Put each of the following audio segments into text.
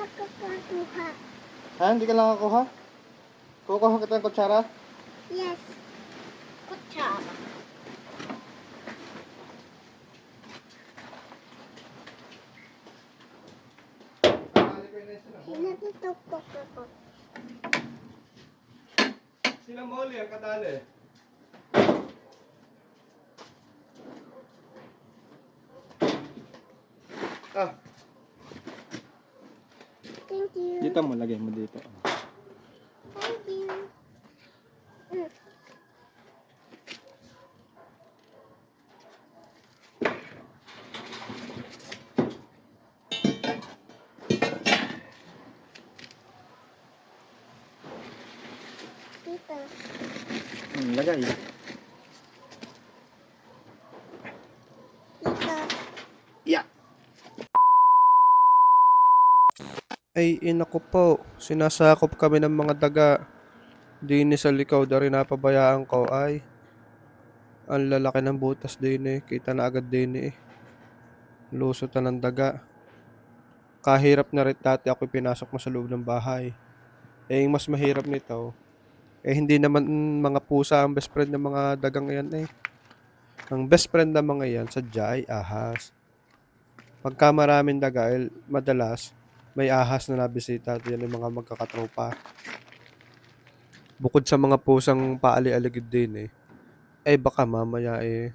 nakakakuha. Ha? Hindi ka lang nakakuha? Kukuha kita ng kutsara? Yes. Kutsara. Natutupok ako. Sila Molly ang kadali. Ah, Thank you. dito mo, lagay mo dito. Thank you. Dito. Lagay. Dito. Yeah. Ay, inako po. Sinasakop kami ng mga daga. Dini sa likaw, dari napabayaan ko. Ay, ang lalaki ng butas din eh. Kita na agad din eh. Lusutan ng daga. Kahirap na rin dati ako pinasok mo sa loob ng bahay. Eh, yung mas mahirap nito, eh hindi naman mga pusa ang best friend ng mga dagang yan eh. Ang best friend ng mga yan, sadya ay ahas. Pagka maraming daga, eh, madalas, may ahas na nabisita at yan yung mga magkakatropa. Bukod sa mga pusang paali-aligid din eh. Eh baka mamaya eh,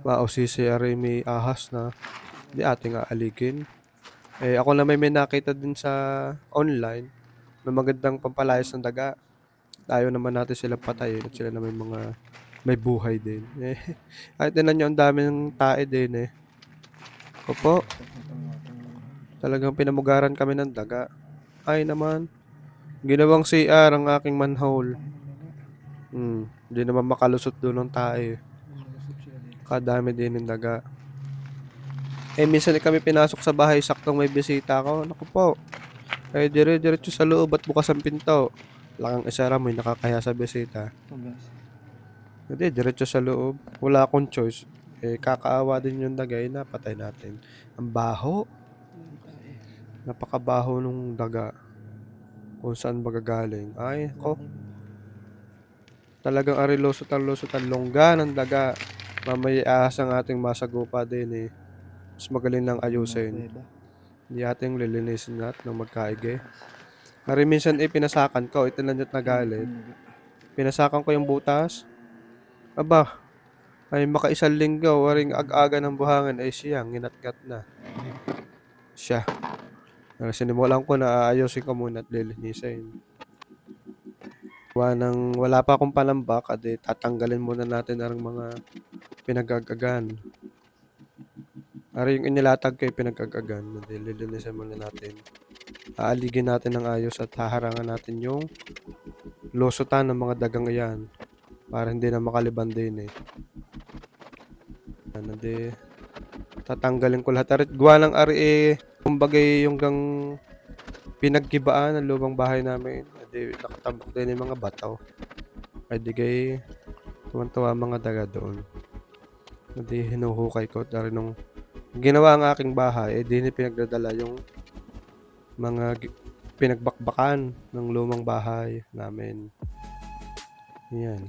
mausisi ari may ahas na di ating aaligin. Eh ako na may nakita din sa online na magandang pampalayas ng daga. Ayaw naman natin silang patayin at sila na may buhay din. Eh, ay tinan nyo ang daming tae din eh. Opo, talagang pinamugaran kami ng daga. Ay naman, ginawang CR ang aking manhole. Hindi naman makalusot doon ng tae. Kadami din ng daga. Eh minsan kami pinasok sa bahay, saktong may bisita ako. Naku po, eh dire-diretso sa loob at bukas ang pinto. Lakang isara mo, nakakaya sa bisita. Hindi, diretso sa loob. Wala akong choice. Eh, kakaawa din yung daga, eh, napatay natin. Ang baho. Napakabaho nung daga. Kung saan magagaling. Ay, ko. Talagang arilusot ang longga ng daga. Mamaya ahas ang ating masagupa din eh. Mas magaling lang ayusin. Hindi ating lilinisin lahat ng magkaige. Hari minsan eh, pinasakan ko. Ito na nagalit. Pinasakan ko yung butas. Aba, ay makaisang linggo, waring ag-aga ng buhangin ay siya, nginatgat na. Siya. Sinimulan ko na aayusin ko muna at lilinisin. Wala pa akong panambak, adi tatanggalin muna natin ang mga pinagagagan. Ari yung inilatag ko yung pinagagagan, adi lilinisin muna natin. Aaligin natin ng ayos at haharangan natin yung lusutan ng mga dagang iyan para hindi na makaliban din eh. Adi tatanggalin ko lahat. Arit gawa ng ari eh, kumbaga yung gang pinagkibaan ng lumang bahay namin. Edi nakatambak din yung mga bataw. Edi kay tuwan-tuwa mga daga doon. Edi hinuhukay ko dari nung ginawa ang aking bahay, edi pinagdadala yung mga pinagbakbakan ng lumang bahay namin. Yan.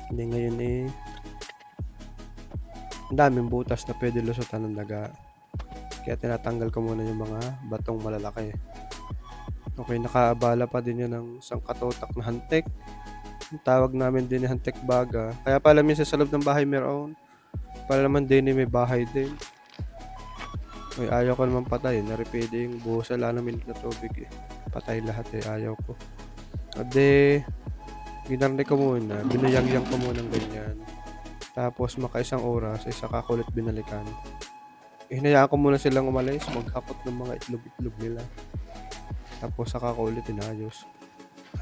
Hindi ngayon eh, ang daming butas na pwede lusutan ng daga. Kaya tinatanggal ko muna yung mga batong malalaki. Okay, nakaabala pa din yun ng isang katotak na hantik. Ang tawag namin din yung hantik baga. Kaya pala minsan sa loob ng bahay meron. Para naman din may bahay din. Ay, ayaw ko naman patay. Naripede yung buhos sa namin na tubig eh. Patay lahat eh, ayaw ko. Ade, ginarne ko muna. Binayagyang ko muna ng ganyan. Tapos makaisang oras, ay saka kulit binalikan. Hinayaan ko muna silang umalis. Maghakot ng mga itlog-itlog nila. Tapos saka ko ulit inayos.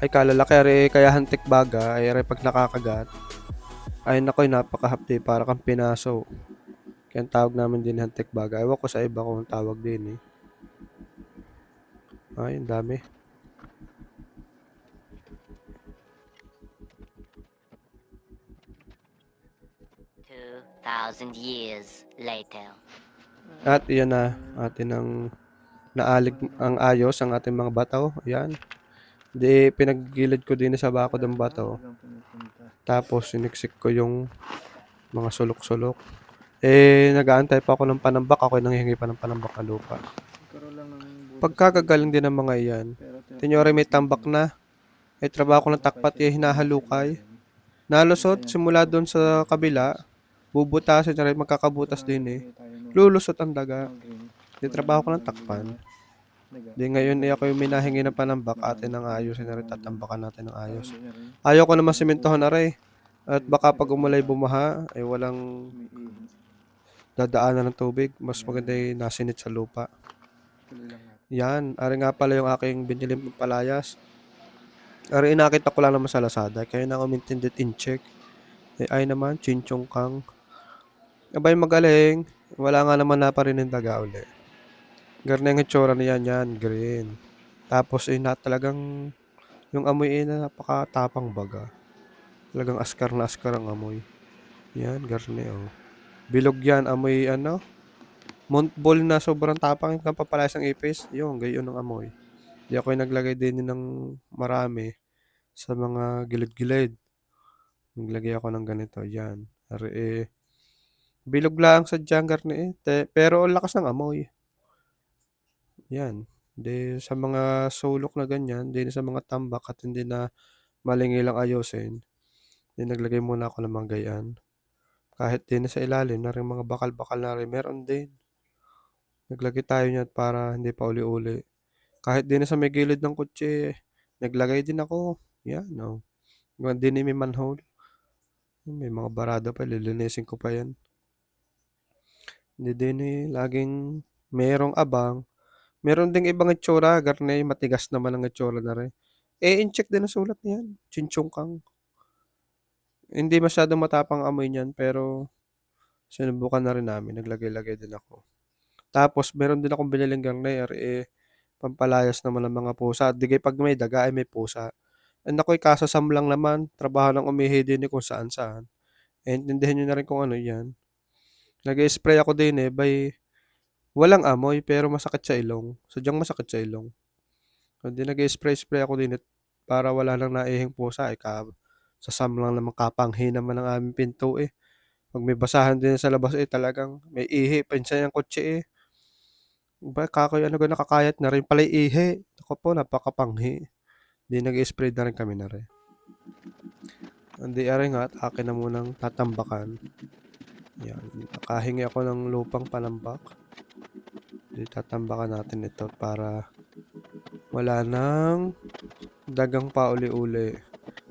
Ay kalalaki ari kaya hantik baga ay ari pag nakakagat. Ay nakoy napakahapdi para kang pinaso. Kaya ang tawag namin din hantik baga. Ewan ko sa iba kung tawag din eh. Ay, ang dami. $2,000 years later. At iyan na atin ang naalig ang ayos ang ating mga bato. Yan. Di pinaggilid ko din sa bakod ng bato. Tapos siniksik ko yung mga sulok-sulok. Nag-aantay pa ako ng panambak. Ako nanghihingi pa ng panambak na lupa. Pagkagagaling din ng mga iyan. Tinyori may tambak na. May trabaho ko ng takpat hinahalukay. Nalusot simula doon sa kabila. Bubutasin na rin magkakabutas din Lulusot ang daga. Di trabaho ko ng takpan. Di ngayon ako yung minahingi ng panambak. Atin ang ayusin na rin. Tatambakan natin ng ayos. Ayaw ko naman simentohan na rin. At baka pag umulay bumaha, walang dadaanan ng tubig. Mas maganda nasinit sa lupa. Yan. Ari nga pala yung aking biniling palayas. Ari inakita ko lang naman sa Lazada. Kaya na ako intended in check. Ay naman, chinchong kang. Abay magaling. Wala nga naman na pa rin yung daga uli. Ganyan ang itsura niyan yan. Green. Tapos talagang yung amoy na napakatapang baga. Talagang askar na askar ang amoy. Yan, garne Bilog yan, amoy Montball na sobrang tapang yung papalayas ng ipis. Yung, gayon ang amoy. Di ako yung naglagay din ng marami sa mga gilid-gilid. Naglagay ako ng ganito. Yan. Bilog lang sa dyan, garne pero ang lakas ng amoy. Yan. Di sa mga sulok na ganyan, di sa mga tambak at hindi na malingilang ayusin. Di naglagay muna ako ng mga gayan. Kahit din sa ilalim na rin mga bakal-bakal na rin, meron din. Naglagay tayo niyan para hindi pa uli-uli. Kahit din sa may gilid ng kotse, naglagay din ako. Yan, Din may manhole. May mga barado pa, lilinisin ko pa yan. Hindi din laging merong abang. Meron ding ibang itsura, garne, matigas naman ang itsura na rin. In-check din ang sulat niyan. Chinchong kang. Hindi masyadong matapang amoy niyan, pero sinubukan na rin namin. Naglagay-lagay din ako. Tapos, meron din akong biniling garnier, pampalayas naman ng mga pusa. At digay pag may daga, may pusa. Ako'y kasasam lang naman. Trabaho ng umihi din kung saan-saan. Intindihin nyo na rin kung ano yan. Nag-spray ako din walang amoy, pero masakit sa ilong. Sadyang masakit sa ilong. Hindi nag-spray ako din para wala nang naihing pusa. Sasam lang naman kapanghi naman ang aming pinto Pag may basahan din sa labas talagang may ihi. Pinsan yung kotse Kakoy nakakayat na rin pala ihi. Ako po, napakapanghi. Di nag-spray na rin kami na rin. Hindi aring at akin na munang tatambakan. Yan. Nakahingi ako ng lupang panambak. Di tatambakan natin ito para wala nang dagang pa uli-uli.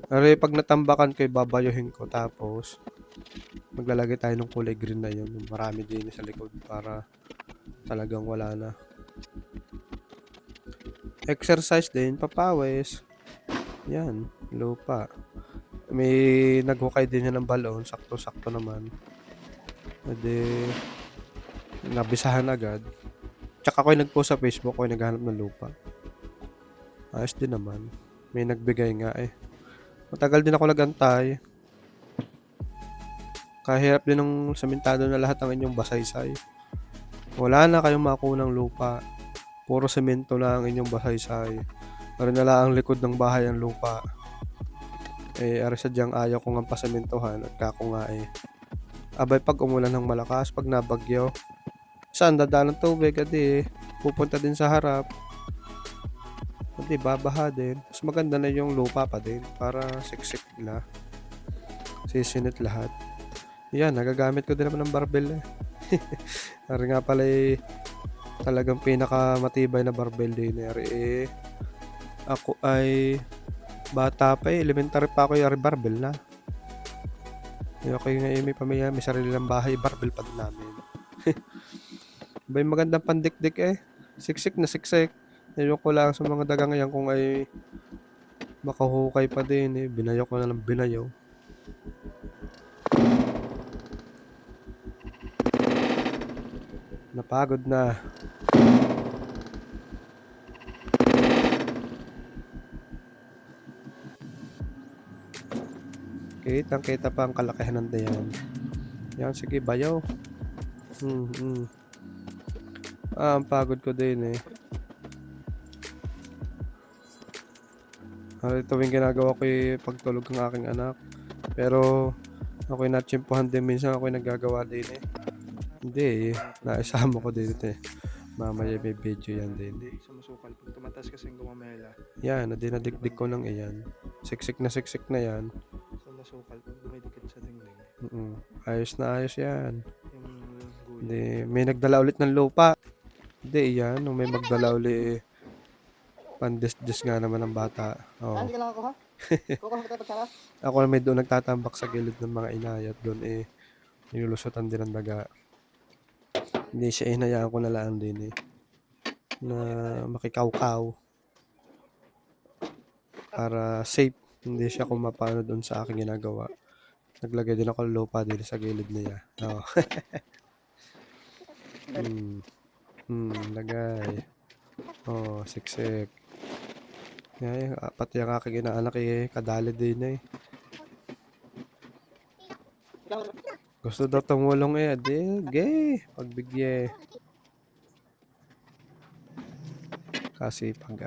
Pero pag natambakan ko, babayuhin ko. Tapos, maglalagay tayo ng kulay green na yun. Marami din sa likod para talagang wala na. Exercise din, papawis. Yan, lupa. May naghukay din yan ng balon. Sakto-sakto naman. Pwede, nabisahan agad. Tsaka ako yung nagpost sa Facebook, ako yung naghahanap ng lupa. Ayos din naman. May nagbigay nga Matagal din ako nagantay. Kahirap din ng sementado na lahat ang inyong basaysay. Wala na kayong makuha ng lupa. Puro semento na ang inyong basaysay. Pero nala ang likod ng bahay ang lupa. Ari sadyang ayaw ko nga pasementohan at kako nga Abay pag umulan ng malakas, pag nabagyo, saan dadaan ng tubig? Pupunta din sa harap. Babaha din. Mas maganda na yung lupa pa din para siksik na. Sisinit lahat. Yan, nagagamit ko din naman ng barbell Ari nga pala talagang pinakamatibay na barbell din. Ako ay bata pa elementary pa ako yung barbell na. Okay nga may pamilya, may sarili ng bahay, barbell pa din namin. May magandang pandikdik Siksik na siksik. Ngayon ko lang sa mga dagang yan kung ay makahukay pa din Binayaw ko na lang binayaw. Napagod na. Kitang-kita pa ang kalakihan ng dayan. Yan, sige, bayaw. Ang pagod ko din Tuwing ginagawa ko pagtulog ng aking anak. Pero ako'y natsimpuhan din minsan ako'y naggagawa din eh. Hindi eh, naisama ko din ito eh. Mamaya may video yan din. Hindi, sumusukal. Pag tumatas kasi yung gumamela, Yan, dinadikdik ko ng iyan. Siksik na yan. sumusukal. Pag dumidikit sa dingding, Ayos na ayos yan. yung guya. Hindi, may nagdala ulit ng lupa. Hindi, yan. Nung may magdala ulit, pandis-dis nga naman ng bata. Oh. Hindi ka lang ako ha? Kukuha kita pagsara? Ako na may doon nagtatambak sa gilid ng mga inay at doon nilulusutan din ng daga. Hindi siya hinayaan ko na lang din na makikaw-kaw para safe. Hindi siya kumapano doon sa aking ginagawa. Naglagay din ako ng lupa din sa gilid niya. Oh. Lagay. Oh, siksik. Yan, pati ang aking inaanak kadali din Gusto daw tumulong adi, gay, pagbigye. Kasi pag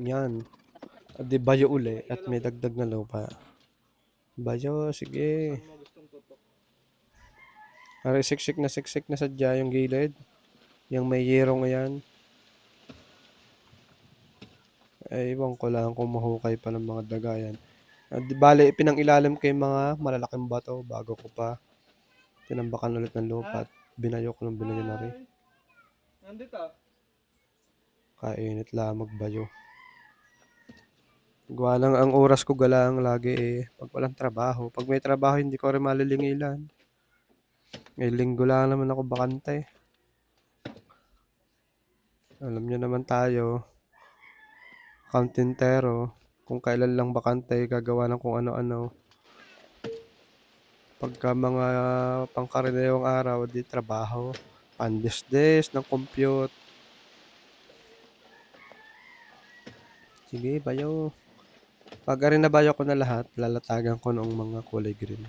yan. Adi bayo uli at may dagdag na lupa. Bayo, sige. Saan mo gustong tutok? Aray, siksik na sadya yung gilid. Yung may yerong yan. Ay, iwan ko lang kung mahukay pa ng mga daga yan. Di bale, ipinangilalim ko yung mga malalaking bato bago ko pa tinambakan ulit ng lupa at binayo ko ng binayo na rin. Nandito. Kainit lang magbayo. Gawa lang ang oras ko galang lagi pag walang trabaho. Pag may trabaho, hindi ko rin malilingilan. May linggo lang naman ako bakante. Alam niyo naman tayo, kantintero, kung kailan lang bakante, gagawa ng kung ano-ano. Pagka mga pangkaraniwang araw, di trabaho. Pandesdes ng compute. Sige, bayo. Pag rin nabayo ko na lahat, lalatagan ko ng mga kulay green.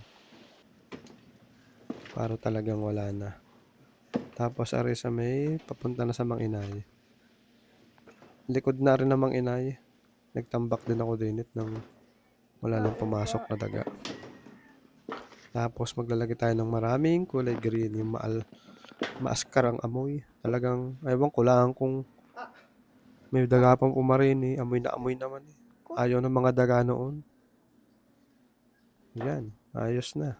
Para talagang wala na. Tapos ari sa may papunta na sa Mang Inay. Likod na rin ng Mang Inay. Nagtambak din ako dinit nang wala nang pumasok na daga. Tapos maglalagay tayo ng maraming kulay green. Yung maaskar ang amoy. Talagang, ewan ko lang kung may daga pang pumarin Amoy na amoy naman Ayaw ng mga daga noon. Yan, ayos na.